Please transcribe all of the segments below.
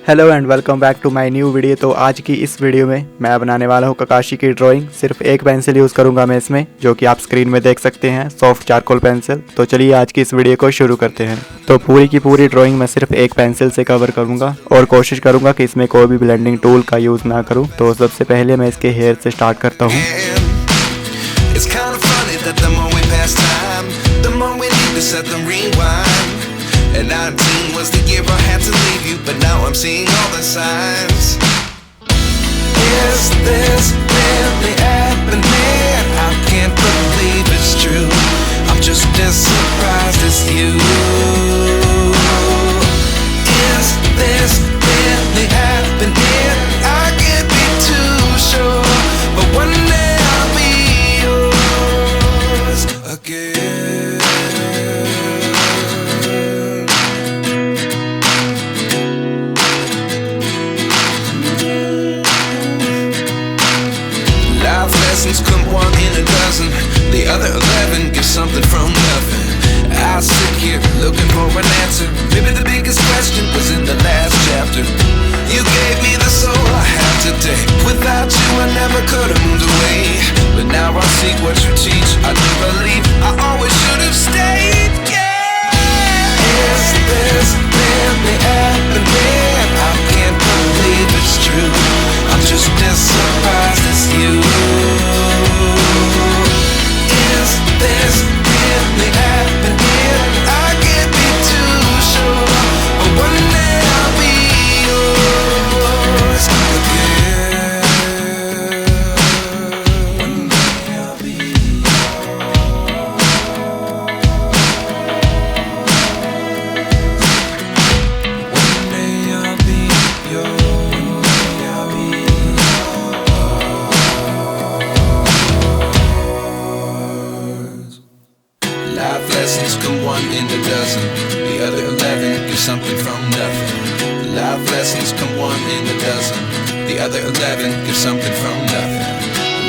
Hello and welcome back to my new video. तो आज की इस वीडियो में मैं बनाने वाला हूँ ककाशी की ड्राइंग। सिर्फ एक पेंसिल यूज़ करूँगा मैं इसमें, जो कि आप स्क्रीन में देख सकते हैं, सॉफ्ट चारकोल पेंसिल। तो चलिए आज की इस वीडियो को शुरू करते हैं। तो पूरी की पूरी ड्राइंग मैं सिर्फ एक पेंसिल से कवर करूँगा और कोशिश करूँगा कि इसमें कोई भी ब्लेंडिंग टूल का यूज़ ना करूँ। तो सबसे पहले मैं इसके हेयर से स्टार्ट करता हूँ। And 19 was the year I had to leave you, but now I'm seeing all the signs. Is this really happening? I can't believe it's true. I'm just as surprised as you. Is this really happening? I can't be too sure, but one day I'll be yours again. Lessons come one in a dozen, the other 11 give something from nothing. I sit here looking for an answer. Maybe the biggest question was in the last chapter. You gave me the soul I have today. Without you I never could have moved away. But now I see what you teach. I do believe I always should have stayed. Yeah. Is this really happening? I can't believe it's true. I'm just as surprised as you. Is this really happening? I can't be too sure, but one day I'll be yours again. One day I'll be yours. One day I'll be yours. I'll be yours. Life lessons come one in a dozen, the other 11 give something from nothing. Life lessons come one in a dozen, the other 11 give something from nothing.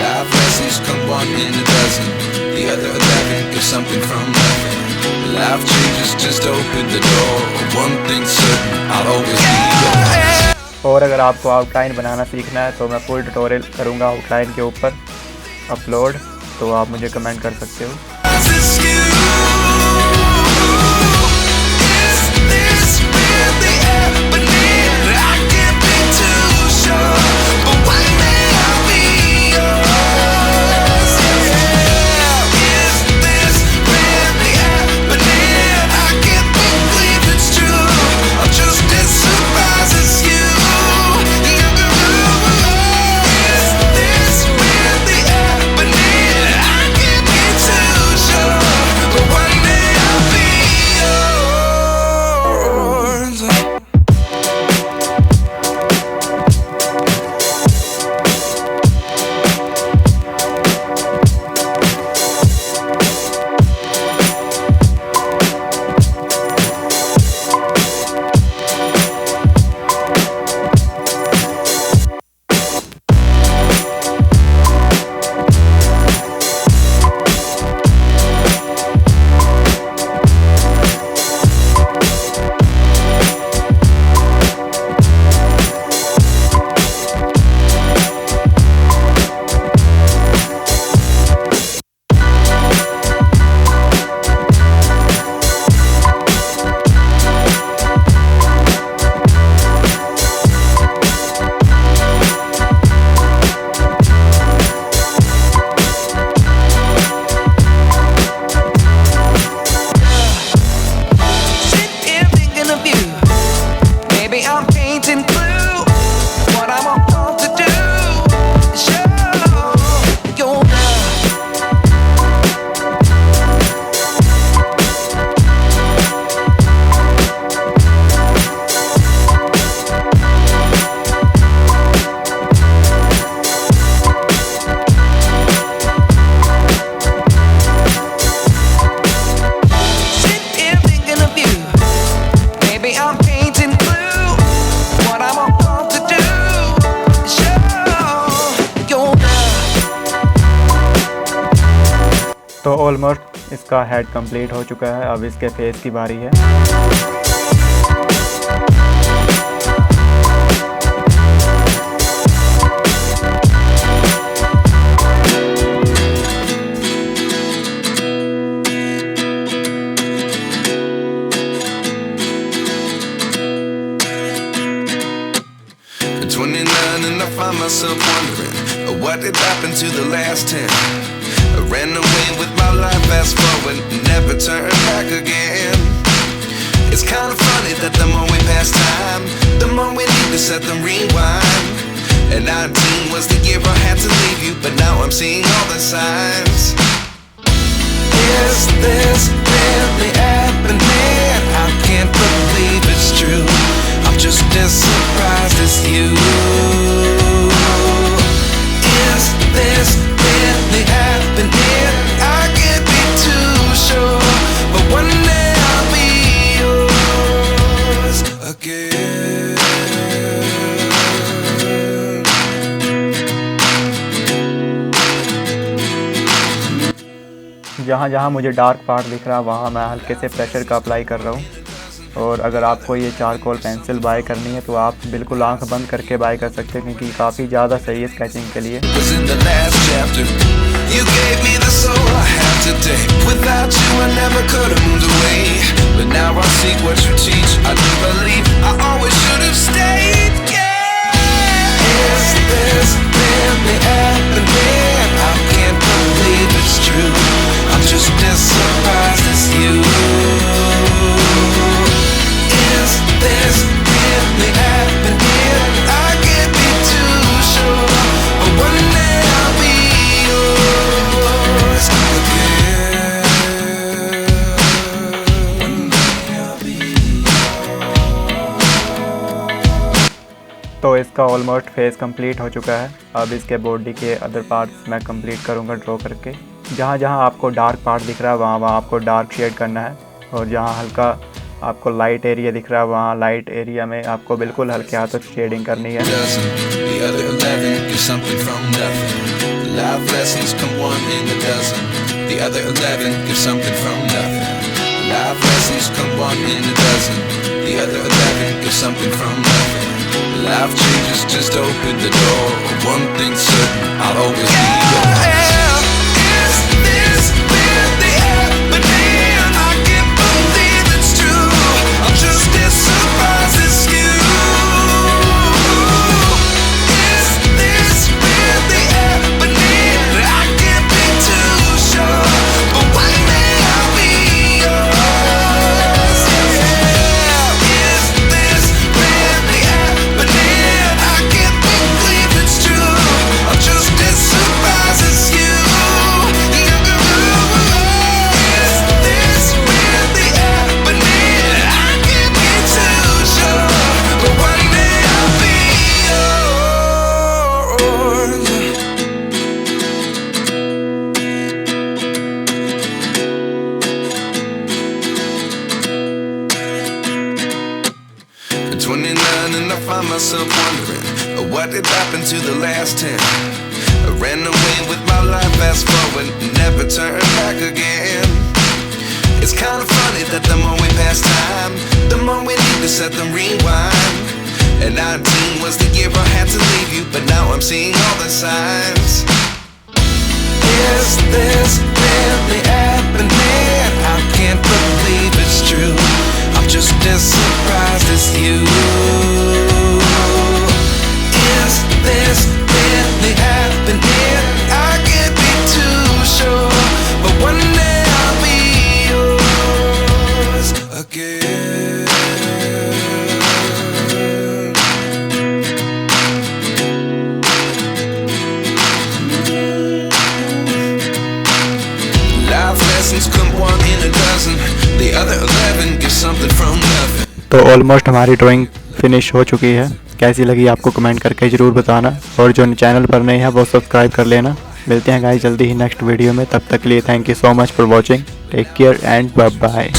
Life lessons come one in a dozen, the other 11 give something from nothing. Life changes just open the door. One thing's certain, I'll always be yours. और अगर आपको outline बनाना सीखना है तो मैं full tutorial करूँगा outline के ऊपर अपलोड, तो आप मुझे कमेंट कर सकते हो। Is this you? Is this really happening? I can't be too sure, but one day I'll be yours. Yeah. Is this really happening? I can't believe it's true. I'm just as surprised as you. Is this really happening? I can't be too sure, but one day I'll be yours. तो almost इसका head complete हो चुका है। अब इसके face की बारी है। 29 and I find myself wondering what did happen to the last 10. I ran away with my life, fast forward, never turn back again. It's kind of funny that the more we pass time, the more we need to set them rewind. And 19 was the year I had to leave you, but now I'm seeing all the signs. Is this really happening? I can't believe it's true. I'm just as surprised as you. Is this really happening? I can't be too sure, but one day I'll be yours again. जहाँ जहाँ मुझे dark part दिख रहा है वहाँ मैं हल्के से प्रेशर का अप्लाई कर रहा हूँ। और अगर आपको ये चारकोल पेंसिल बाय करनी है तो आप बिल्कुल आंख बंद करके बाय कर सकते हैं, क्योंकि काफ़ी ज़्यादा सही है स्केचिंग के लिए। I'm just as surprised as you. Is this really happening? I can't be too sure, but one day I'll be yours again. One day I'll be yours. तो इसका ऑलमोस्ट फेस कंप्लीट हो चुका है। अब इसके body के other parts मैं complete करूँगा ड्रॉ करके। जहाँ जहाँ आपको डार्क पार्ट दिख रहा है वहाँ वहाँ आपको डार्क शेड करना है, और जहाँ हल्का आपको लाइट एरिया दिख रहा है वहाँ लाइट एरिया में आपको बिल्कुल हल्के हाथों से शेडिंग करनी है। Life changes, just open the door. One thing's certain, I'll always be yours. Is this really happening? I can't believe it's true. I'm just as surprised as you. Is this really happening? I can't be too sure, but one day I'll be yours. Is this really happening? I can't believe it's true. I'm just as surprised as you. Is this really happening? I can't be too sure, but one day I'll be yours. 29 and I find myself wondering what did happen to the last 10. I ran away with my life, fast forward, never turn back again. It's kind of funny that the more we pass time, the more we need to set them rewind. And 19 was the year I had to leave you, but now I'm seeing all the signs. Is this really happening? I can't believe it's true. I'm just as surprised as you. Is this really happening? I can't be too sure, but one day I'll be yours again. Life lessons come one in a dozen. The other 11 get something from nothing. तो almost हमारी drawing finish हो चुकी है। कैसी लगी आपको comment करके ज़रूर बताना, और जो चैनल पर नए हैं वो सब्सक्राइब कर लेना। मिलते हैं गाइस जल्दी ही नेक्स्ट वीडियो में, तब तक के लिए thank you so much for watching. Take care and bye bye.